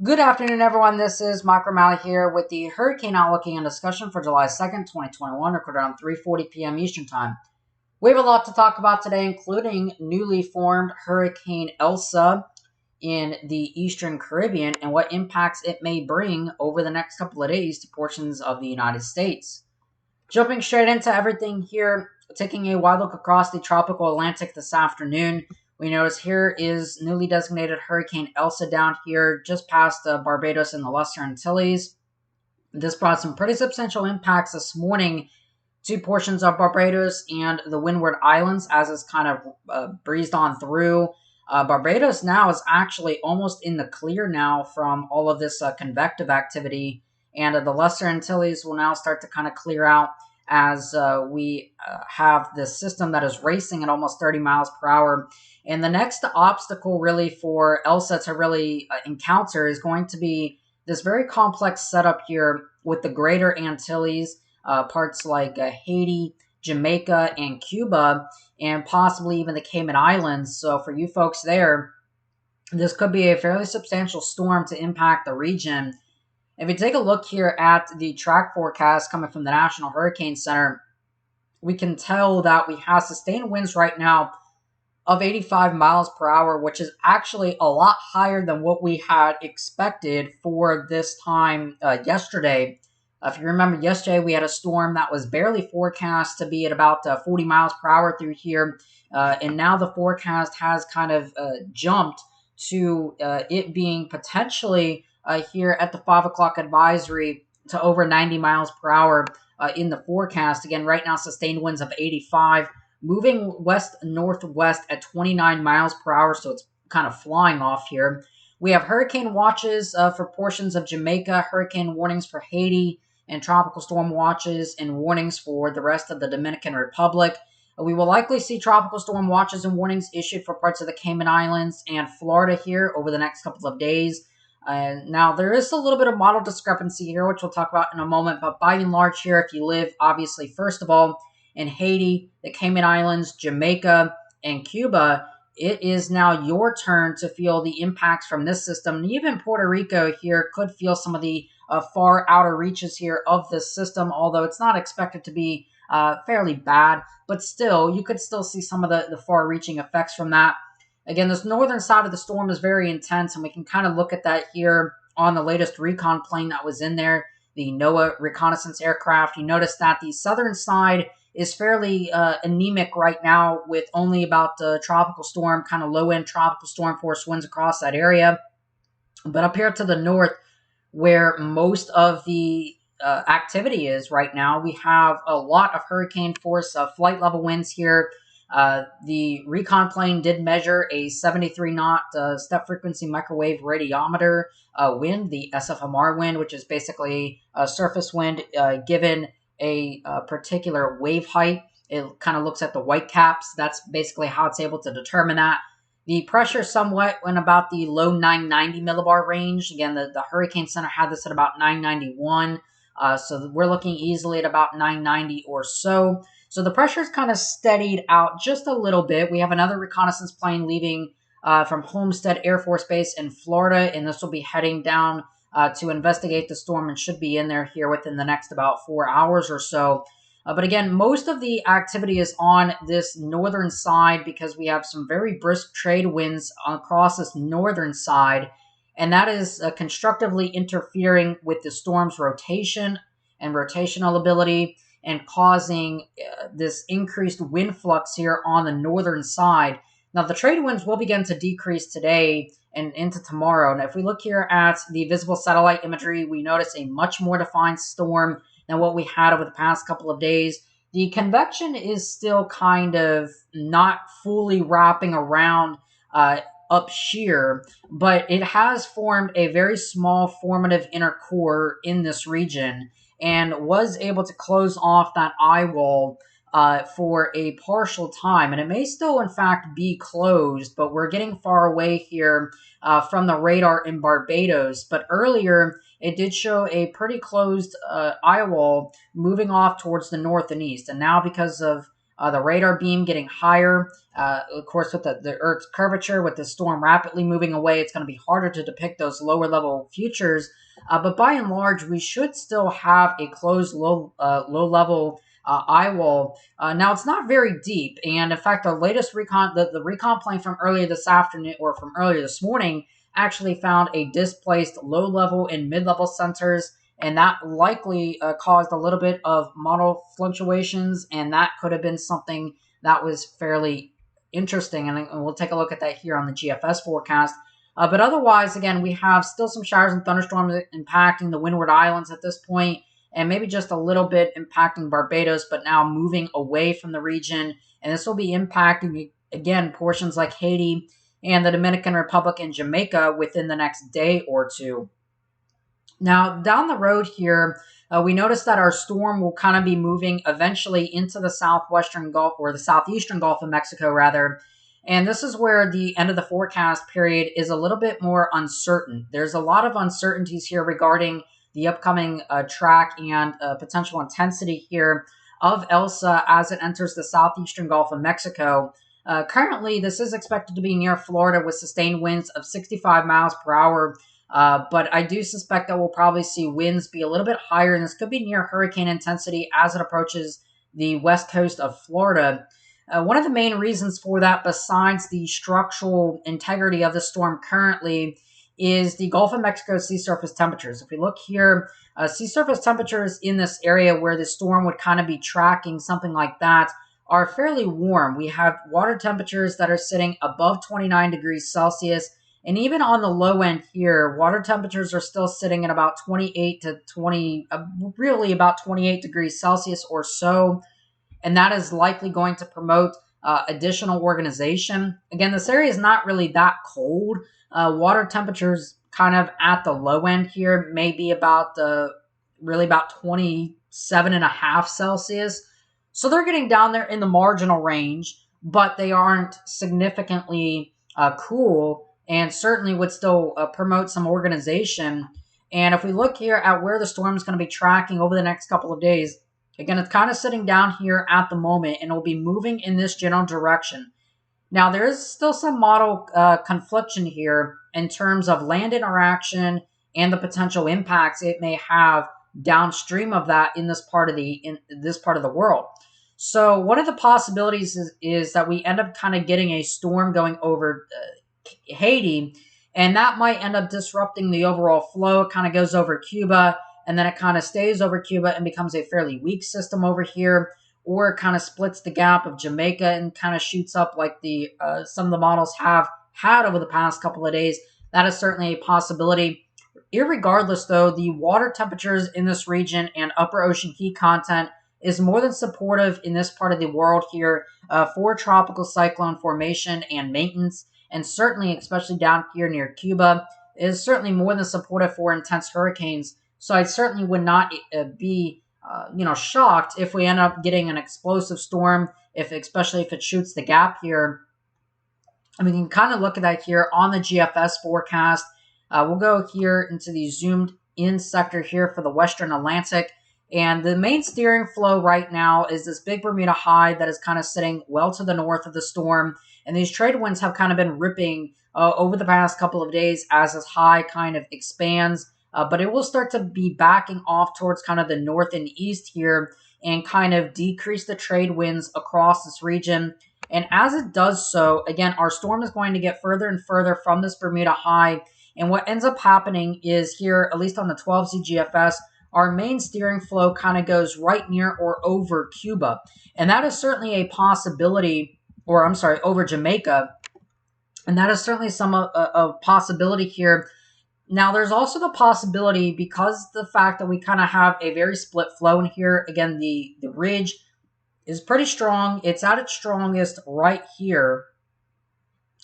Good afternoon, everyone. This is Mike O'Malley here with the Hurricane Outlook and discussion for July 2nd, 2021, recorded around 3:40 p.m. Eastern Time. We have a lot to talk about today, including newly formed Hurricane Elsa in the Eastern Caribbean and what impacts it may bring over the next couple of days to portions of the United States. Jumping straight into everything here, taking a wide look across the tropical Atlantic this afternoon. We notice here is newly designated Hurricane Elsa down here just past Barbados and the Lesser Antilles. This brought some pretty substantial impacts this morning to portions of Barbados and the Windward Islands as it's kind of breezed on through. Barbados now is actually almost in the clear now from all of this convective activity, and the Lesser Antilles will now start to kind of clear out as we have this system that is racing at almost 30 miles per hour. And the next obstacle really for Elsa to really encounter is going to be this very complex setup here with the Greater Antilles, parts like Haiti, Jamaica, and Cuba, and possibly even the Cayman Islands. So for you folks there, this could be a fairly substantial storm to impact the region. If you take a look here at the track forecast coming from the National Hurricane Center, we can tell that we have sustained winds right now of 85 miles per hour, which is actually a lot higher than what we had expected for this time yesterday. If you remember, yesterday we had a storm that was barely forecast to be at about 40 miles per hour through here, and now the forecast has kind of jumped to it being potentially here at the 5 o'clock advisory to over 90 miles per hour in the forecast. Again, right now, sustained winds of 85, moving west-northwest at 29 miles per hour, so it's kind of flying off here. We have hurricane watches for portions of Jamaica, hurricane warnings for Haiti, and tropical storm watches and warnings for the rest of the Dominican Republic. We will likely see tropical storm watches and warnings issued for parts of the Cayman Islands and Florida here over the next couple of days. Now, there is a little bit of model discrepancy here, which we'll talk about in a moment, but by and large here, if you live, obviously, first of all, in Haiti, the Cayman Islands, Jamaica, and Cuba, it is now your turn to feel the impacts from this system. And even Puerto Rico here could feel some of the far outer reaches here of this system, although it's not expected to be fairly bad, but still, you could still see some of the far-reaching effects from that. Again, this northern side of the storm is very intense, and we can kind of look at that here on the latest recon plane that was in there, the NOAA reconnaissance aircraft. You notice that the southern side is fairly anemic right now with only about tropical storm, kind of low-end tropical storm force winds across that area. But up here to the north, where most of the activity is right now, we have a lot of hurricane force flight level winds here. The recon plane did measure a 73 knot step frequency microwave radiometer wind, the SFMR wind, which is basically a surface wind given a particular wave height. It kind of looks at the white caps. That's basically how it's able to determine that. The pressure somewhat went about the low 990 millibar range. Again, the Hurricane Center had this at about 991. So we're looking easily at about 990 or so. So the pressure's kind of steadied out just a little bit. We have another reconnaissance plane leaving from Homestead Air Force Base in Florida, and this will be heading down to investigate the storm and should be in there here within the next about 4 hours or so. But again, most of the activity is on this northern side because we have some very brisk trade winds across this northern side, and that is constructively interfering with the storm's rotation and rotational ability and causing this increased wind flux here on the northern side. Now, the trade winds will begin to decrease today and into tomorrow. And if we look here at the visible satellite imagery, we notice a much more defined storm than what we had over the past couple of days. The convection is still kind of not fully wrapping around up shear, but it has formed a very small formative inner core in this region and was able to close off that eye wall for a partial time. And it may still, in fact, be closed, but we're getting far away here from the radar in Barbados. But earlier, it did show a pretty closed eye wall moving off towards the north and east. And now, because of The radar beam getting higher. Of course, with the Earth's curvature, with the storm rapidly moving away, it's going to be harder to depict those lower level futures. But by and large, we should still have a closed low level eye wall. Now it's not very deep, and in fact, the latest recon, the recon plane from earlier this afternoon or from earlier this morning, actually found a displaced low level and mid level sensors, and that likely caused a little bit of model fluctuations, and that could have been something that was fairly interesting. And we'll take a look at that here on the GFS forecast. But otherwise, again, we have still some showers and thunderstorms impacting the Windward Islands at this point, and maybe just a little bit impacting Barbados, but now moving away from the region. And this will be impacting, again, portions like Haiti and the Dominican Republic and Jamaica within the next day or two. Now, down the road here, we notice that our storm will kind of be moving eventually into the southwestern Gulf, or the southeastern Gulf of Mexico, rather. And this is where the end of the forecast period is a little bit more uncertain. There's a lot of uncertainties here regarding the upcoming track and potential intensity here of Elsa as it enters the southeastern Gulf of Mexico. Currently, this is expected to be near Florida with sustained winds of 65 miles per hour. But I do suspect that we'll probably see winds be a little bit higher, and this could be near hurricane intensity as it approaches the west coast of Florida. One of the main reasons for that, besides the structural integrity of the storm currently, is the Gulf of Mexico sea surface temperatures. If we look here, sea surface temperatures in this area where the storm would kind of be tracking something like that are fairly warm. We have water temperatures that are sitting above 29 degrees Celsius. And even on the low end here, water temperatures are still sitting at about 28 to 20, really about 28 degrees Celsius or so. And that is likely going to promote additional organization. Again, this area is not really that cold. Water temperatures kind of at the low end here may be about really about 27.5 Celsius. So they're getting down there in the marginal range, but they aren't significantly cool, and certainly would still promote some organization. And if we look here at where the storm is going to be tracking over the next couple of days, again, it's kind of sitting down here at the moment, and it will be moving in this general direction. Now, there is still some model confliction here in terms of land interaction and the potential impacts it may have downstream of that in this part of the world. So one of the possibilities is that we end up kind of getting a storm going over Haiti, and that might end up disrupting the overall flow. It kind of goes over Cuba, and then it kind of stays over Cuba and becomes a fairly weak system over here, or it kind of splits the gap of Jamaica and kind of shoots up like the some of the models have had over the past couple of days. That is certainly a possibility. Irregardless, though, the water temperatures in this region and upper ocean heat content is more than supportive in this part of the world here for tropical cyclone formation and maintenance, and certainly, especially down here near Cuba, is certainly more than supportive for intense hurricanes. So I certainly would not be shocked if we end up getting an explosive storm, especially if it shoots the gap here. And we can kind of look at that here on the GFS forecast. We'll go here into the zoomed in sector here for the Western Atlantic. And the main steering flow right now is this big Bermuda high that is kind of sitting well to the north of the storm. And these trade winds have kind of been ripping over the past couple of days as this high kind of expands. But it will start to be backing off towards kind of the north and east here and kind of decrease the trade winds across this region. And as it does so, again, our storm is going to get further and further from this Bermuda high. And what ends up happening is here, at least on the 12Z GFS, our main steering flow kind of goes right near or over Cuba. And that is certainly a possibility, or I'm sorry, over Jamaica. And that is certainly a possibility here. Now, there's also the possibility, because the fact that we kind of have a very split flow in here, again, the ridge is pretty strong. It's at its strongest right here.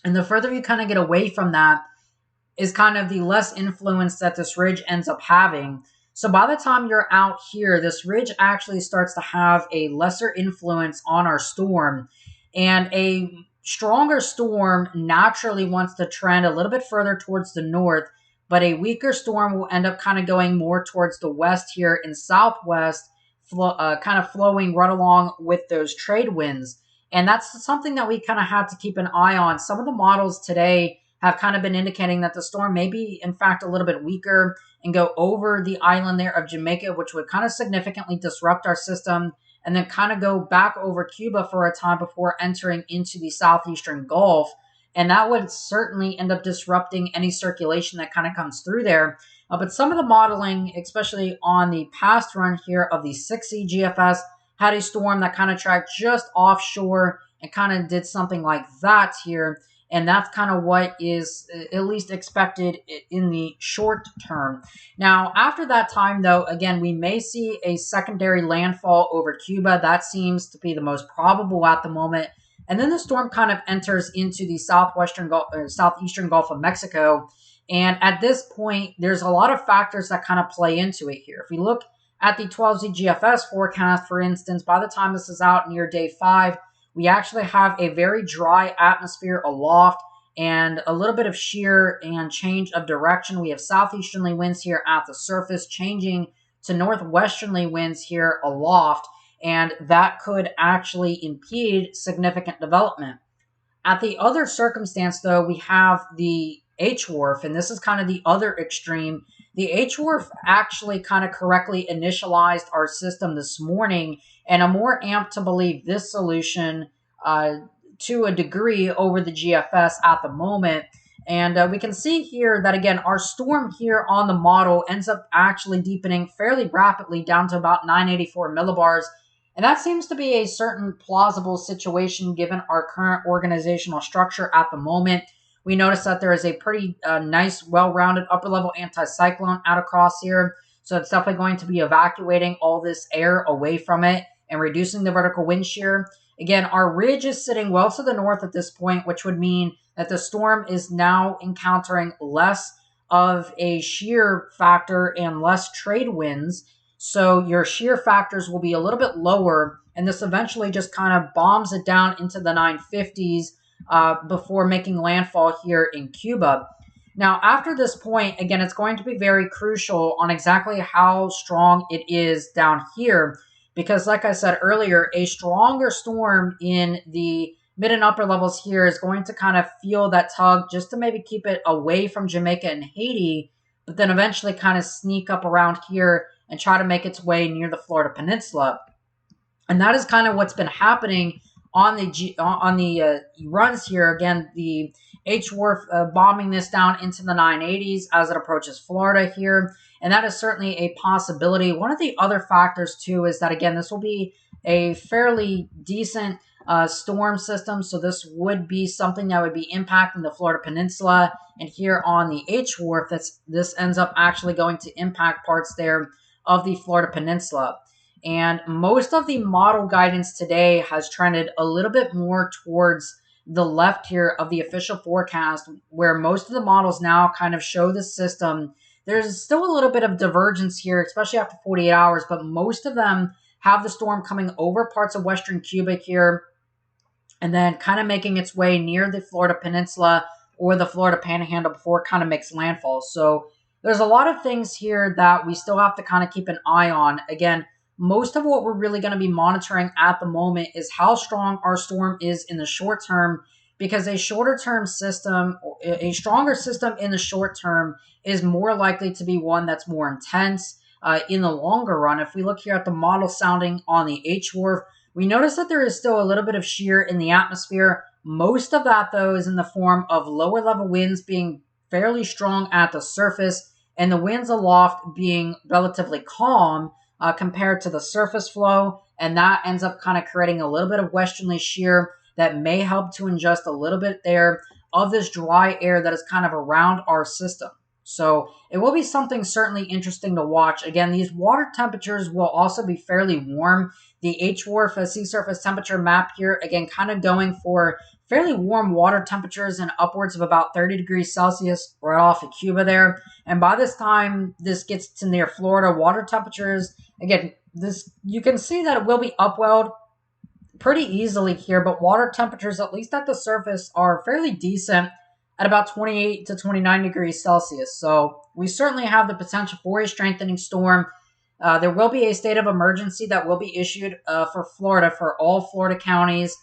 And the further you kind of get away from that is kind of the less influence that this ridge ends up having. So by the time you're out here, this ridge actually starts to have a lesser influence on our storm. And a stronger storm naturally wants to trend a little bit further towards the north, but a weaker storm will end up kind of going more towards the west here and southwest, kind of flowing right along with those trade winds. And that's something that we kind of had to keep an eye on. Some of the models today have kind of been indicating that the storm may be, in fact, a little bit weaker and go over the island there of Jamaica, which would kind of significantly disrupt our system, and then kind of go back over Cuba for a time before entering into the southeastern Gulf. And that would certainly end up disrupting any circulation that kind of comes through there. But some of the modeling, especially on the past run here of the 6E GFS, had a storm that kind of tracked just offshore and kind of did something like that here. And that's kind of what is at least expected in the short term. Now, after that time, though, again, we may see a secondary landfall over Cuba. That seems to be the most probable at the moment. And then the storm kind of enters into the southeastern Gulf of Mexico. And at this point, there's a lot of factors that kind of play into it here. If we look at the 12Z GFS forecast, for instance, by the time this is out near day 5, we actually have a very dry atmosphere aloft and a little bit of shear and change of direction. We have southeasterly winds here at the surface changing to northwesterly winds here aloft, and that could actually impede significant development. At the other circumstance, though, we have the HWRF, and this is kind of the other extreme. The HWRF actually kind of correctly initialized our system this morning, and I'm more amped to believe this solution to a degree over the GFS at the moment. And we can see here that, again, our storm here on the model ends up actually deepening fairly rapidly down to about 984 millibars. And that seems to be a certain plausible situation given our current organizational structure at the moment. We notice that there is a pretty nice, well-rounded upper-level anticyclone out across here. So it's definitely going to be evacuating all this air away from it and reducing the vertical wind shear. Again, our ridge is sitting well to the north at this point, which would mean that the storm is now encountering less of a shear factor and less trade winds. So your shear factors will be a little bit lower, and this eventually just kind of bombs it down into the 950s before making landfall here in Cuba. Now, after this point, again, it's going to be very crucial on exactly how strong it is down here, because like I said earlier, a stronger storm in the mid and upper levels here is going to kind of feel that tug just to maybe keep it away from Jamaica and Haiti, but then eventually kind of sneak up around here and try to make its way near the Florida Peninsula. And that is kind of what's been happening on the runs here. Again, the HWRF bombing this down into the 980s as it approaches Florida here. And that is certainly a possibility. One of the other factors, too, is that, again, this will be a fairly decent storm system. So this would be something that would be impacting the Florida Peninsula. And here on the HWRF, this ends up actually going to impact parts there of the Florida Peninsula. And most of the model guidance today has trended a little bit more towards the left here of the official forecast, where most of the models now kind of show the system. There's still a little bit of divergence here, especially after 48 hours, but most of them have the storm coming over parts of western Cuba here and then kind of making its way near the Florida Peninsula or the Florida Panhandle before it kind of makes landfall. So there's a lot of things here that we still have to kind of keep an eye on. Again, most of what we're really going to be monitoring at the moment is how strong our storm is in the short term, because a shorter term system, a stronger system in the short term is more likely to be one that's more intense in the longer run. If we look here at the model sounding on the HWRF, we notice that there is still a little bit of shear in the atmosphere. Most of that, though, is in the form of lower level winds being fairly strong at the surface and the winds aloft being relatively calm compared to the surface flow, and that ends up kind of creating a little bit of westerly shear that may help to ingest a little bit there of this dry air that is kind of around our system. So it will be something certainly interesting to watch. Again, these water temperatures will also be fairly warm. The HWRF sea surface temperature map here, again, kind of going for fairly warm water temperatures and upwards of about 30 degrees Celsius right off of Cuba there. And by this time this gets to near Florida, water temperatures, again, you can see that it will be upwelled pretty easily here, but water temperatures, at least at the surface, are fairly decent at about 28 to 29 degrees Celsius. So we certainly have the potential for a strengthening storm. There will be a state of emergency that will be issued for Florida, for all Florida counties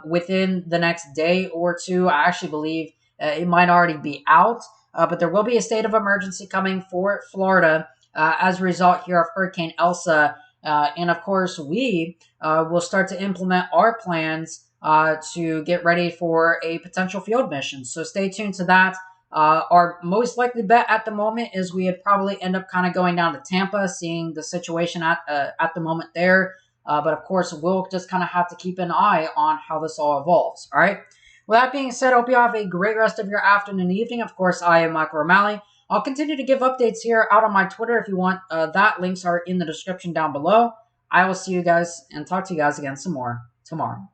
within the next day or two. I actually believe it might already be out, but there will be a state of emergency coming for Florida as a result here of Hurricane Elsa. And of course, we will start to implement our plans to get ready for a potential field mission. So stay tuned to that. Our most likely bet at the moment is we'd probably end up kind of going down to Tampa, seeing the situation at the moment there. But of course, we'll just kind of have to keep an eye on how this all evolves. All right. With that being said, I hope you have a great rest of your afternoon and evening. Of course, I am Michael O'Malley. I'll continue to give updates here out on my Twitter if you want that. Links are in the description down below. I will see you guys and talk to you guys again some more tomorrow.